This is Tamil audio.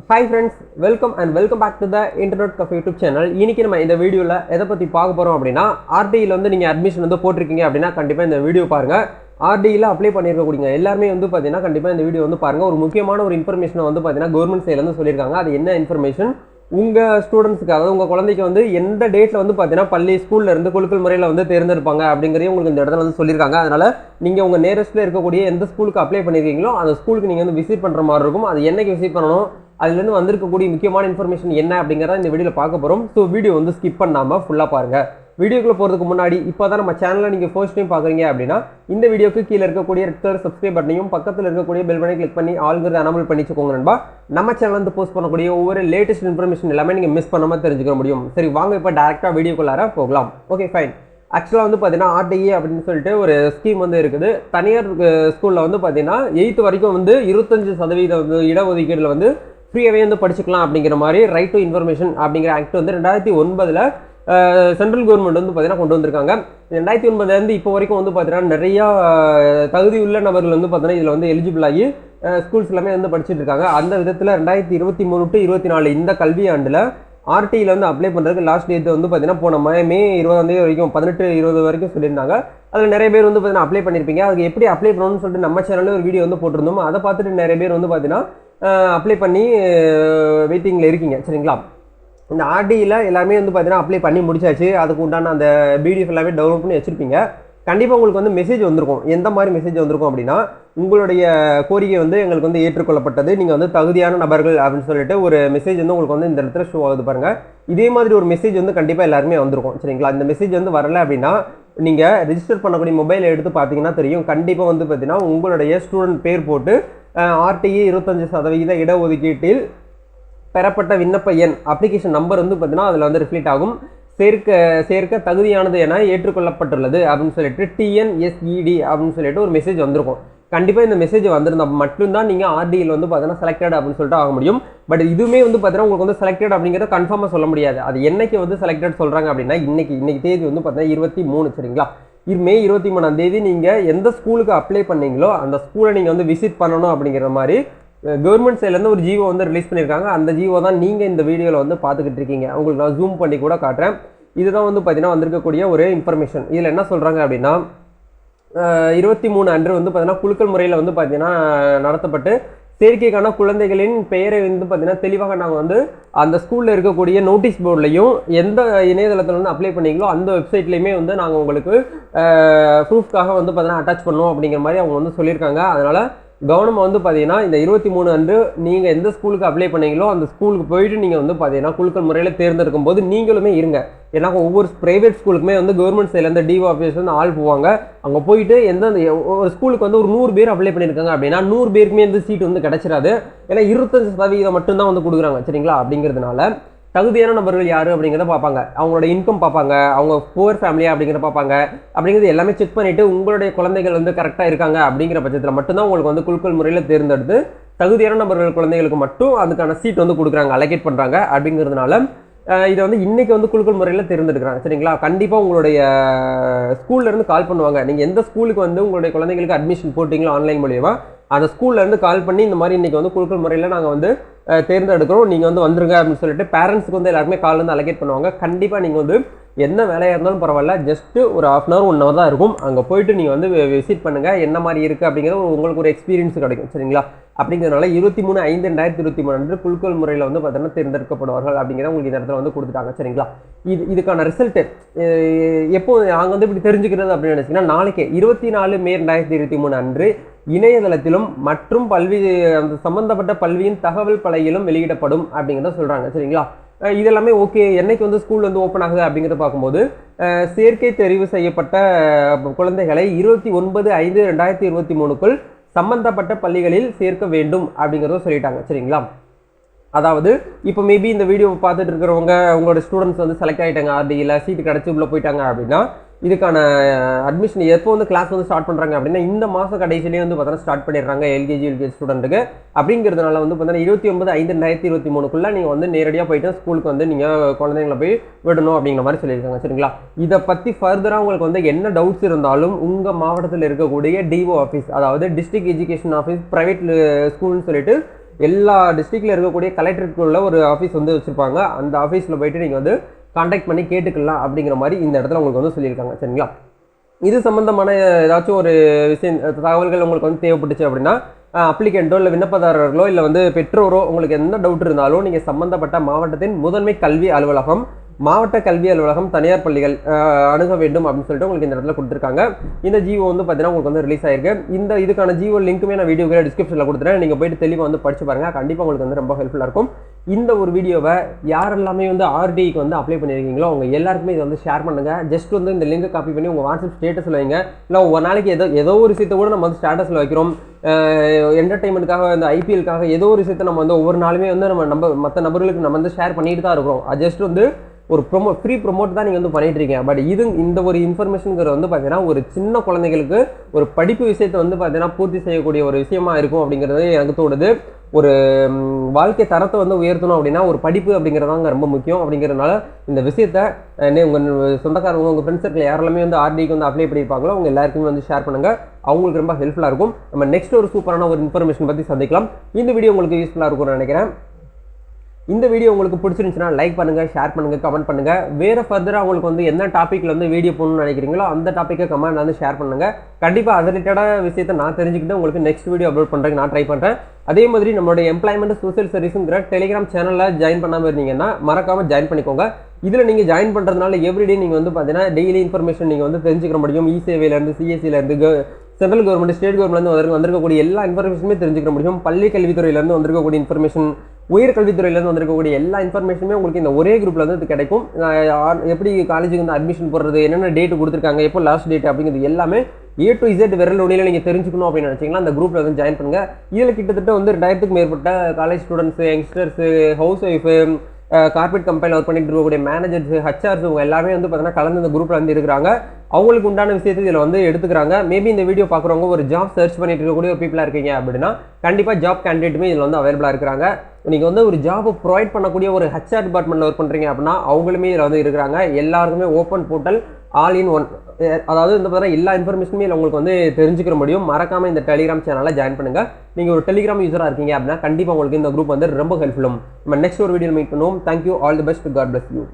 Hi friends, welcome back to the Internet Cafe YouTube channel. இன்னைக்கு நம்ம இந்த வீடியோல எதை பத்தி பார்க்க போறோம் அப்படினா RDல வந்து நீங்க அட்மிஷன் வந்து போட்டுருக்கீங்க அப்படினா கண்டிப்பா இந்த வீடியோ பாருங்க. RDல அப்ளை பண்ணிருக்க கூடிய எல்லாரும் வந்து பாத்தீங்கன்னா கண்டிப்பா இந்த வீடியோ வந்து பாருங்க. ஒரு முக்கியமான ஒரு இன்ஃபர்மேஷன் வந்து பாத்தீங்கன்னா கவர்மெண்ட் சைடுல இருந்து சொல்லிருக்காங்க. அது என்ன இன்ஃபர்மேஷன்? உங்க ஸ்டூடண்ட்ஸ்க்கு அதாவது உங்க குழந்தைக்கு வந்து எந்த டேட்ல வந்து பாத்தீங்கன்னா பள்ளி ஸ்கூல்ல இருந்து குலுக்கல் முறையில வந்து தேர்ந்தெடுப்பாங்க அப்படிங்கறதையும் உங்களுக்கு இந்த இடத்துல வந்து சொல்லிருக்காங்க. அதனால நீங்க உங்க நியரஸ்ட்ல இருக்கக்கூடிய எந்த ஸ்கூலுக்கு அப்ளை பண்ணிருக்கீங்களோ அந்த ஸ்கூலுக்கு நீங்க வந்து விசிட் பண்ற மாதிரி இருக்கும். அது என்னைக்கு விசிட் பண்ணணும், அதுலேருந்து வந்திருக்கக்கூடிய முக்கியமான இன்ஃபர்மேஷன் என்ன அப்படிங்கிறத இந்த வீடியோவில் பார்க்க போகிறோம். ஸோ வீடியோ வந்து ஸ்கிப் பண்ணாமல் ஃபுல்லாக பாருங்கள். வீடியோக்குள்ளே போகிறதுக்கு முன்னாடி இப்போ தான் நம்ம சேனலில் நீங்கள் ஃபர்ஸ்ட் டைம் பார்க்குறீங்க அப்படின்னா இந்த வீடியோக்கு கீழே இருக்கக்கூடிய ரெட் கலர் சப்ஸ்கிரைப் பட்டனையும் பக்கத்தில் இருக்கக்கூடிய பெல் பட்டனை கிளிக் பண்ணி ஆல்கிறது அனபிள் பண்ணி வச்சுக்கோங்க நண்பா. நம்ம சேனல் வந்து போஸ்ட் பண்ணக்கூடிய ஒவ்வொரு லேட்டஸ்ட் இன்ஃபர்மேஷன் எல்லாமே நீங்கள் மிஸ் பண்ணாமல் தெரிஞ்சுக்க முடியும். சரி வாங்க இப்போ டேரெக்டாக வீடியோக்குள்ளார போகலாம். Okay fine. ஆக்சுவலாக வந்து பார்த்தீங்கன்னா RDA அப்படின்னு சொல்லிட்டு ஒரு ஸ்கீம் வந்து இருக்குது. தனியார் ஸ்கூலில் வந்து பார்த்தீங்கன்னா 8th வரைக்கும் வந்து 25% வந்து இடஒதுக்கீடுல வந்து ஃப்ரீயாகவே வந்து படிச்சுக்கலாம் அப்படிங்கிற மாதிரி ரைட் டு இன்ஃபர்மேஷன் அப்படிங்கிற ஆக்ட் வந்து 2009 சென்ட்ரல் கவர்மெண்ட் வந்து பார்த்தீங்கன்னா கொண்டு வந்திருக்காங்க. 2009 இப்போ வரைக்கும் வந்து பார்த்தீங்கன்னா நிறையா தகுதி உள்ள நபர்கள் வந்து பார்த்தீங்கன்னா இதில் வந்து எலிஜிபிள் ஆகி ஸ்கூல்ஸ் எல்லாமே வந்து படிச்சுட்டு இருக்காங்க. அந்த விதத்தில் 2023 to 24 இந்த கல்வியாண்டில் RTயில் வந்து அப்ளை பண்ணுறதுக்கு லாஸ்ட் டேட் வந்து பார்த்தீங்கன்னா போன மே 20 வரைக்கும் 18-20 வரைக்கும் சொல்லியிருந்தாங்க. அதில் நிறைய பேர் வந்து பார்த்தீங்கன்னா அப்ளை பண்ணியிருப்பீங்க. அதுக்கு எப்படி அப்ளை பண்ணணும்னு சொல்லிட்டு நம்ம சேனலில் ஒரு வீடியோ வந்து போட்டிருந்தோம். அதை பார்த்துட்டு நிறைய பேர் வந்து பார்த்தீங்கன்னா அப்ளை பண்ணி வெயிட்டிங்கில் இருக்கீங்க. சரிங்களா? இந்த RDயில் எல்லாருமே வந்து பார்த்தீங்கன்னா அப்ளை பண்ணி முடிச்சாச்சு. அதுக்கு உண்டான அந்த PDF எல்லாமே டவுன்லோட் பண்ணி வச்சுருப்பீங்க. கண்டிப்பாக உங்களுக்கு வந்து மெசேஜ் வந்திருக்கும். எந்த மாதிரி மெசேஜ் வந்திருக்கும் அப்படின்னா, உங்களுடைய கோரிக்கை வந்து எங்களுக்கு வந்து ஏற்றுக்கொள்ளப்பட்டது, நீங்கள் வந்து தகுதியான நபர்கள் அப்படின்னு சொல்லிட்டு ஒரு மெசேஜ் வந்து உங்களுக்கு வந்து இந்த இடத்துல ஷோ ஆகுது பாருங்கள். இதே மாதிரி ஒரு மெசேஜ் வந்து கண்டிப்பாக எல்லாருமே வந்திருக்கும். சரிங்களா? இந்த மெசேஜ் வந்து வரலை அப்படின்னா நீங்கள் ரெஜிஸ்டர் பண்ணக்கூடிய மொபைலை எடுத்து பார்த்தீங்கன்னா தெரியும். கண்டிப்பாக வந்து பார்த்தீங்கன்னா உங்களுடைய ஸ்டூடெண்ட் பேர் போட்டு RTA 25% இடஒதுக்கீட்டில் பெறப்பட்ட விண்ணப்ப எண் அப்ளிகேஷன் நம்பர் வந்து பார்த்தீங்கன்னா அதில் வந்து ரிஃப்ளெக்ட் ஆகும். சேர்க்க தகுதியானது என ஏற்றுக்கொள்ளப்பட்டுள்ளது அப்படின்னு சொல்லிட்டு TNSED அப்படின்னு சொல்லிட்டு ஒரு மெசேஜ் வந்திருக்கும். கண்டிப்பாக இந்த மெசேஜ் வந்திருந்தால் மட்டும்தான் நீங்கள் RDயில் வந்து பார்த்தீங்கன்னா செலக்டட் அப்படின்னு சொல்லிட்டு ஆக முடியும். பட் இதுவுமே வந்து பார்த்தீங்கன்னா உங்களுக்கு வந்து செலக்டட் அப்படிங்கிறத கன்ஃபார்மாக சொல்ல முடியாது. அது என்னைக்கு வந்து செலக்டட் சொல்கிறாங்க அப்படின்னா இன்னைக்கு தேதி வந்து பார்த்தீங்கன்னா 23. சரிங்களா? மே 23 நீங்கள் எந்த ஸ்கூலுக்கு அப்ளை பண்ணீங்களோ அந்த ஸ்கூலை நீங்கள் வந்து விசிட் பண்ணணும் அப்படிங்கிற மாதிரி கவர்மெண்ட் சைட்லேருந்து ஒரு ஜிஓ வந்து ரிலீஸ் பண்ணியிருக்காங்க. அந்த ஜிஓ தான் நீங்கள் இந்த வீடியோவில் வந்து பார்த்துக்கிட்டு இருக்கீங்க. உங்களுக்கு நான் ஜூம் பண்ணி கூட காட்டுறேன். இதுதான் வந்து பார்த்தீங்கன்னா வந்திருக்கக்கூடிய ஒரு இன்ஃபர்மேஷன். இதில் என்ன சொல்கிறாங்க அப்படின்னா 23 அன்று வந்து பார்த்தீங்கன்னா குலுக்கல் முறையில் வந்து பார்த்தீங்கன்னா நடத்தப்பட்டு சேர்க்கைக்கான குழந்தைகளின் பெயரை வந்து பார்த்தீங்கன்னா தெளிவாக நாங்கள் வந்து அந்த ஸ்கூலில் இருக்கக்கூடிய நோட்டீஸ் போர்ட்லையும் எந்த இணையதளத்தில் வந்து அப்ளை பண்ணீங்களோ அந்த வெப்சைட்லேயுமே வந்து நாங்கள் உங்களுக்கு ப்ரூஃப்காக வந்து பார்த்தீங்கன்னா அட்டாச் பண்ணுவோம் அப்படிங்கிற மாதிரி அவங்க வந்து சொல்லியிருக்காங்க. அதனால் கவனமாக வந்து பார்த்தீங்கன்னா இந்த 23 அன்று நீங்கள் எந்த ஸ்கூலுக்கு அப்ளை பண்ணீங்களோ அந்த ஸ்கூலுக்கு போயிட்டு நீங்கள் வந்து பார்த்தீங்கன்னா குலுக்கல் முறையில் தேர்ந்தெடுக்கும் போது நீங்களுமே இருங்க. ஏன்னா ஒவ்வொரு ப்ரைவேட் ஸ்கூலுக்குமே வந்து கவர்மெண்ட் சைட்லேருந்து டிஓ ஆஃபீஸ் வந்து ஆள் போவாங்க. அங்கே போயிட்டு ஒரு ஸ்கூலுக்கு வந்து ஒரு 100 பேர் அப்ளை பண்ணியிருக்காங்க அப்படின்னா 100 பேருக்குமே வந்து சீட் வந்து கிடச்சிடாது. ஏன்னா 25% மட்டும்தான் வந்து கொடுக்குறாங்க. சரிங்களா? அப்படிங்கிறதுனால தகுதியான நபர்கள் யார் அப்படிங்கிறத பார்ப்பாங்க. அவங்களோட இன்கம் பார்ப்பாங்க, அவங்க புவர் ஃபேமிலியா அப்படிங்கிறத பார்ப்பாங்க. அப்படிங்கிறது எல்லாமே செக் பண்ணிவிட்டு உங்களுடைய குழந்தைகள் வந்து கரெக்டாக இருக்காங்க அப்படிங்கிற பட்சத்தில் மட்டும்தான் உங்களுக்கு வந்து குலுக்கல் முறையில் தேர்ந்தெடுத்து தகுதியான நபர்கள் குழந்தைகளுக்கு மட்டும் அதுக்கான சீட் வந்து கொடுக்குறாங்க, அலோகேட் பண்ணுறாங்க. அப்படிங்கிறதுனால இதை வந்து இன்றைக்கி வந்து குலுக்கல் முறையில் தேர்ந்தெடுக்கிறாங்க. சரிங்களா? கண்டிப்பாக உங்களுடைய ஸ்கூல்லேருந்து கால் பண்ணுவாங்க. நீங்கள் எந்த ஸ்கூலுக்கு வந்து உங்களுடைய குழந்தைகளுக்கு அட்மிஷன் போட்டிங்களோ ஆன்லைன் மூலியமா அந்த ஸ்கூல்லேருந்து கால் பண்ணி இந்த மாதிரி இன்றைக்கி வந்து குலுக்கல் முறையில் நாங்கள் வந்து தேர்ந்தெடுக்கிறோம், நீங்கள் வந்து வந்துருங்க அப்படின்னு சொல்லிட்டு பேரண்ட்ஸுக்கு வந்து எல்லாருமே கால் வந்து அலோகேட் பண்ணுவாங்க. கண்டிப்பாக நீங்கள் வந்து என்ன வேலையாக இருந்தாலும் பரவாயில்ல, ஜஸ்ட்டு ஒரு 1/2 hour 1 hour தான் இருக்கும். அங்கே போயிட்டு நீங்கள் வந்து விசிட் பண்ணுங்கள், என்ன மாதிரி இருக்குது அப்படிங்கிறது உங்களுக்கு ஒரு எக்ஸ்பீரியன்ஸ் கிடைக்கும். சரிங்களா? அப்படிங்கிறதுனால 23/5/2023 அன்று குலுக்கல் முறையில் வந்து பார்த்தீங்கன்னா தேர்ந்தெடுக்கப்படுவார்கள் அப்படிங்கிறத உங்களுக்கு இந்த இடத்துல வந்து கொடுத்துட்டாங்க. சரிங்களா? இதுக்கான ரிசல்ட்டு எப்போ நாங்கள் வந்து இப்படி தெரிஞ்சுக்கிறது அப்படின்னு நினச்சிங்கன்னா நாளைக்கு 24 மே 2023 அன்று இணையதளத்திலும் மற்றும் அந்த சம்பந்தப்பட்ட பல்வியின் தகவல் பலகையிலும் வெளியிடப்படும் அப்படிங்கிறத சொல்கிறாங்க. சரிங்களா? இதெல்லாமே ஓகே. என்னைக்கு வந்து ஸ்கூல் வந்து ஓப்பன் ஆகுது அப்படிங்கிறத பார்க்கும்போது சேர்க்கை தெரிவு செய்யப்பட்ட குழந்தைகளை 29/5/2023க்குள் சம்பந்தப்பட்ட பள்ளிகளில் சேர்க்க வேண்டும் அப்படிங்கிறத சொல்லிட்டாங்க. சரிங்களா? அதாவது இப்போ மேபி இந்த வீடியோ பார்த்துட்டு இருக்கிறவங்க உங்களோட ஸ்டூடெண்ட்ஸ் வந்து செலக்ட் ஆகிட்டாங்க, RDயில் சீட்டு கிடச்சி உள்ளே போயிட்டாங்க அப்படின்னா இதுக்கான அட்மிஷன் எப்போ வந்து கிளாஸ் வந்து ஸ்டார்ட் பண்ணுறாங்க அப்படின்னா இந்த மாதம் கடைசியிலேயே வந்து பார்த்தீங்கன்னா ஸ்டார்ட் பண்ணிடுறாங்க LKG ஸ்டூடெண்ட்டுக்கு. அப்படிங்கிறதுனால வந்து பார்த்தீங்கன்னா 29/5/2023க்குள்ளே நீங்கள் வந்து நேரடியாக போயிட்டு ஸ்கூலுக்கு வந்து நீங்கள் குழந்தைங்களை போய் விடணும் அப்படிங்கிற மாதிரி சொல்லியிருக்காங்க. சரிங்களா? இதை பற்றி ஃபர்தராக உங்களுக்கு வந்து என்ன டவுட்ஸ் இருந்தாலும் உங்கள் மாவட்டத்தில் இருக்கக்கூடிய டிஓ ஆஃபீஸ், அதாவது டிஸ்ட்ரிக்ட் எஜுகேஷன் ஆஃபீஸ் ப்ரைவேட் ஸ்கூல்னு சொல்லிட்டு எல்லா டிஸ்ட்ரிக்டில் இருக்கக்கூடிய கலெக்டருக்குள்ள ஒரு ஆஃபீஸ் வந்து வச்சுருப்பாங்க. அந்த ஆஃபீஸில் போயிட்டு நீங்கள் வந்து கான்டாக்ட் பண்ணி கேட்டுக்கலாம் அப்படிங்கிற மாதிரி இந்த இடத்துல உங்களுக்கு வந்து சொல்லியிருக்காங்க. சரிங்களா? இது சம்மந்தமான ஏதாச்சும் ஒரு விஷயம் தகவல்கள் உங்களுக்கு வந்து தேவைப்பட்டுச்சு அப்படின்னா அப்ளிகண்ட்டோ இல்லை விண்ணப்பதாரர்களோ இல்லை வந்து பெற்றோரோ உங்களுக்கு எந்த டவுட் இருந்தாலும் நீங்கள் சம்மந்தப்பட்ட மாவட்டத்தின் முதன்மை கல்வி அலுவலகம், மாவட்ட கல்வி அலுவலகம், தனியார் பள்ளிகள் அணுக வேண்டும் அப்படின்னு சொல்லிட்டு உங்களுக்கு இந்த இடத்துல கொடுத்துருக்காங்க. இந்த ஜிஓ வந்து பார்த்தீங்கன்னா உங்களுக்கு வந்து ரிலீஸ் ஆயிருக்கு. இதுக்கான ஜிஓ லிங்க்குமே நான் வீடியோவில் டிஸ்கிரிப்ஷனில் கொடுத்துறேன். நீங்கள் போயிட்டு தெளிவாக வந்து படிச்சு பாருங்கள். கண்டிப்பாக உங்களுக்கு வந்து ரொம்ப ஹெல்ப்ஃபுல்லாக இருக்கும். இந்த ஒரு வீடியோவை யாரெல்லாமே வந்து ஆர்டிக்கு வந்து அப்ளை பண்ணியிருக்கீங்களோ அவங்க எல்லாருக்குமே இதை வந்து ஷேர் பண்ணுங்கள். ஜஸ்ட் வந்து இந்த லிங்கை காப்பி பண்ணி உங்கள் வாட்ஸ்அப் ஸ்டேட்டஸில் வைங்க. இல்லை ஒரு நாளைக்கு ஏதோ ஒரு விஷயத்தை கூட நம்ம வந்து ஸ்டேட்டஸில் வைக்கிறோம். என்டர்டைன்மெண்ட்டுக்காக, இந்த ஐபிஎல்காக ஏதோ ஒரு விஷயத்தை நம்ம வந்து ஒவ்வொரு நாளுமே வந்து நம்ம மற்ற நபர்களுக்கு நம்ம வந்து ஷேர் பண்ணிட்டு தான் இருக்கிறோம். ஜஸ்ட் வந்து ஒரு ஃப்ரீ ப்ரொமோட் தான் நீங்கள் வந்து பண்ணிட்டு இருக்கீங்க. பட் இந்த ஒரு இன்ஃபர்மேஷனுங்கிறது வந்து பார்த்தீங்கன்னா ஒரு சின்ன குழந்தைகளுக்கு ஒரு படிப்பு விஷயத்தை வந்து பார்த்தீங்கன்னா பூர்த்தி செய்யக்கூடிய ஒரு விஷயமா இருக்கும் அப்படிங்கிறது எனக்கு தோணுது. ஒரு வாழ்க்கை தரத்தை வந்து உயர்த்தணும் அப்படின்னா ஒரு படிப்பு அப்படிங்கிறதாங்க ரொம்ப முக்கியம். அப்படிங்கிறதுனால இந்த விஷயத்தை உங்கள் சொந்தக்காரங்க, உங்கள் ஃப்ரெண்ட்ஸ் சர்க்கிள் யாரெல்லாமே வந்து ஆர்டிக்கு வந்து அப்ளை பண்ணியிருப்பாங்களோ அவங்க எல்லாருக்குமே வந்து ஷேர் பண்ணுங்கள். அவங்களுக்கு ரொம்ப ஹெல்ப்ஃபுல்லாக இருக்கும். நம்ம நெக்ஸ்ட் ஒரு சூப்பரான ஒரு இன்ஃபர்மேஷன் பற்றி சந்திக்கலாம். இந்த வீடியோ உங்களுக்கு யூஸ்ஃபுல்லாக இருக்கும்னு நினைக்கிறேன். இந்த வீடியோ உங்களுக்கு பிடிச்சிருந்துச்சுன்னா லைக் பண்ணுங்கள், ஷேர் பண்ணுங்கள், கமெண்ட் பண்ணுங்கள். வேறு ஃபர்தராக உங்களுக்கு வந்து என்ன டாப்பிக்கில் வந்து வீடியோ போடணும்னு நினைக்கிறீங்களோ அந்த டாப்பிக்கை கமெண்ட் வந்து ஷேர் பண்ணுங்கள். கண்டிப்பாக அது ரிலேட்டடான விஷயத்தை நான் தெரிஞ்சுக்கிட்டு உங்களுக்கு நெக்ஸ்ட் வீடியோ அப்லோட் பண்ணுறதுக்கு நான் ட்ரை பண்ணுறேன். அதே மாதிரி நம்மளுடைய எம்ப்ளாய்மெண்ட் சோசியல் சர்வீஸுங்கிற டெலிகிராம் சேனலில் ஜாயின் பண்ணாமல் இருந்தீங்கன்னா மறக்காமல் ஜாயின் பண்ணிக்கோங்க. இதில் நீங்கள் ஜாயின் பண்ணுறதுனால எவ்ரிடே நீங்கள் வந்து பார்த்தீங்கன்னா டெய்லி இன்ஃபர்மேஷன் நீங்கள் வந்து தெரிஞ்சுக்க முடியும். இசேவையிலேருந்து, சிஎஸ்சிலேருந்து, சென்ட்ரல் கவர்மெண்ட், ஸ்டேட் கவர்மெண்ட்லேருந்து வந்திருக்கக்கூடிய எல்லா இன்ஃபர்மேஷனுமே தெரிஞ்சுக்க முடியும். பள்ளி கல்வித்துறையிலேருந்து வந்திருக்கக்கூடிய இன்ஃபர்மேஷன், உயர்கல்வித்துறையிலேருந்து வந்திருக்கக்கூடிய எல்லா இன்ஃபர்மேஷனுமே உங்களுக்கு இந்த ஒரே குரூப்பில் வந்து கிடைக்கும். எப்படி காலேஜுக்கு வந்து அட்மிஷன் போடுறது, என்னென்ன டேட்டு கொடுத்துருக்காங்க, எப்போ லாஸ்ட் டேட் அப்படிங்கிறது எல்லாமே A to Z விரல் நுனியில் நீங்கள் தெரிஞ்சுக்கணும் அப்படின்னு நினச்சிங்கன்னா அந்த குரூப்பில் வந்து ஜாயின் பண்ணுங்கள். இதில் கிட்டத்தட்ட வந்து 2000க்கு மேற்பட்ட college students, youngsters, house wife, corporate கம்பெனியில் ஒர்க் பண்ணிட்டு இருக்கக்கூடிய மேனேஜர்ஸ், ஹச்ஆர்ஸ் இவங்க எல்லாமே வந்து பார்த்தீங்கன்னா கலந்து இந்த குரூப்பில் வந்து இருக்கிறாங்க. அவங்களுக்கு உண்டான விஷயத்தை இதில் வந்து எடுத்துக்கிறாங்க. மேபி இந்த வீடியோ பார்க்குறவங்க ஒரு ஜாப் சர்ச் பண்ணிட்டு இருக்கக்கூடிய ஒரு பீப்பிளாக இருக்கீங்க அப்படின்னா கண்டிப்பாக ஜாப் கேண்டிடேட்டுமே இதில் வந்து அவைலபிளாக இருக்கிறாங்க. நீங்கள் வந்து ஒரு ஜாப் ப்ரொவைட் பண்ணக்கூடிய ஒரு ஹச்ஆர் டிபார்ட்மெண்ட்டில் ஒர்க் பண்ணுறீங்க அப்படின்னா அவங்களுமே இதில் வந்து இருக்கிறாங்க. எல்லாருக்குமே open portal, all in one. அதாவது இந்த பார்த்தா எல்லா இன்ஃபர்மேஷனுமே உங்களுக்கு வந்து தெரிஞ்சுக்கிற முடியும். மறக்காமல் இந்த டெலிகிராம் சேனலில் ஜாயின் பண்ணுங்கள். நீங்கள் ஒரு டெலிகிராம் யூஸராக இருக்கீங்க அப்படின்னா கண்டிப்பாக உங்களுக்கு இந்த குரூப் வந்து ரொம்ப ஹெல்ப்ஃபுல்லும். நம்ம நெக்ஸ்ட் ஒரு வீடியோ மீட் பண்ணுவோம். Thank you. All the best. God bless you.